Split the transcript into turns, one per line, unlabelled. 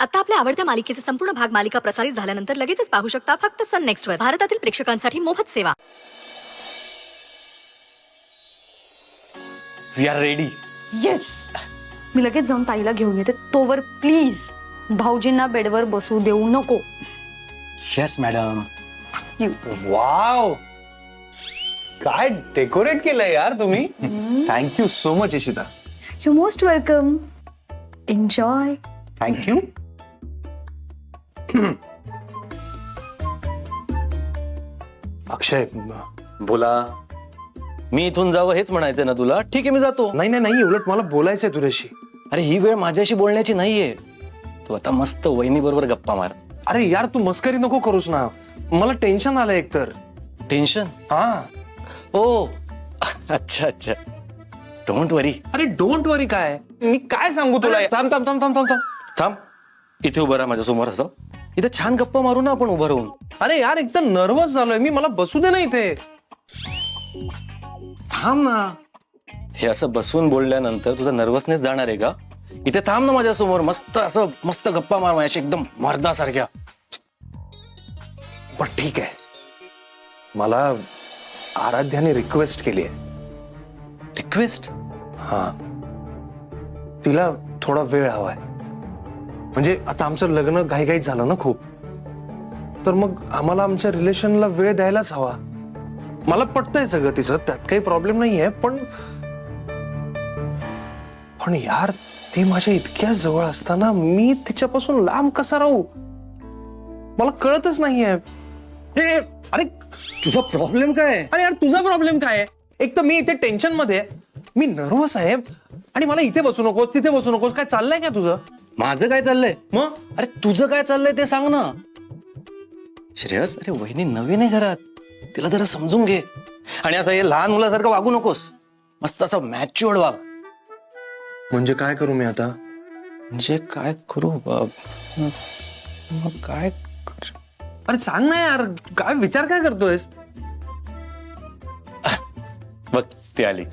आता आपल्या आवडत्या मालिकेचे संपूर्ण भाग मालिका प्रसारित झाल्यानंतर लगेचच पाहू शकता फक्त सन नेक्स्ट वर. भारतातील प्रेक्षकांसाठी मोफत सेवा.
We are ready.
येस, मी लगेच जाऊन ताईला घेऊन येते. तोवर प्लीज भाऊजींना बेडवर बसू देऊ नको.
Yes madam.
वाव, काय डेकोरेट केलंय यार तुम्ही. Thank you so much Ishita.
You most welcome. Enjoy.
Thank you. Akshay,
बोला. मी इथून जावं हेच म्हणायचं ना तुला? ठीक आहे, मी जातो.
नाही नाही नाही, उलट मला बोलायचंय तुझ्याशी.
अरे ही वेळ माझ्याशी बोलण्याची नाहीये. तू आता मस्त वहिनी बरोबर गप्पा मार.
अरे यार, तू मस्करी नको करूस ना. मला टेन्शन आलंय एकतर.
टेन्शन?
हा.
ओ अच्छा अच्छा, डोंट वरी.
अरे डोंट वरी काय, मी काय सांगू तुला.
थांब थांब थांब थांब थांब थांब थांब. इथे उभं राहा माझ्या समोर. असं इथे छान गप्पा मारू ना आपण उभं राहून.
अरे यार, एकतर नर्वस झालोय मी. मला बसू दे ना इथे. थांब ना.
हे असं बसून बोलल्यानंतर तुझा नर्वसनेस जाणार आहे का? इथे थांब ना माझ्या समोर. मस्त असं मस्त गप्पा मार माझ्याशी एकदम मर्दासारख्या.
पण ठीक आहे, मला आराध्याने रिक्वेस्ट केली आहे.
रिक्वेस्ट?
हा, तिला थोडा वेळ हवाय. म्हणजे आता आमचं लग्न घाईघाईत झालं ना खूप, तर मग आम्हाला आमच्या रिलेशनला वेळ द्यायलाच हवा. मला पटतंय सगळं तिचं, त्यात काही प्रॉब्लेम नाहीये. पण यार, ती माझ्या इतक्या जवळ असताना मी तिच्यापासून लांब कसा राहू, मला कळतच नाहीये. अरे
तुझा प्रॉब्लेम काय?
अरे यार, तुझा प्रॉब्लेम काय आहे? एक तर मी इथे टेन्शन मध्ये आहे, मी नर्वस आहे, आणि मला इथे बसू नकोस तिथे बसू नकोस. काय चाललंय काय तुझं?
माझं काय चाललंय?
मग
अरे तुझं काय चाललंय ते सांग ना. श्रेयस, अरे वहिनी नवीन आहे घरात, तिला जरा समजून घे. आणि असं हे लहान मुलासारखं वागू नकोस. मस्त असं मॅच्युअर्ड वाग.
म्हणजे काय करू मी आता?
म्हणजे काय करू? मग काय
अरे सांग ना यार, काय विचार काय करतोयस?
बघ ती आली.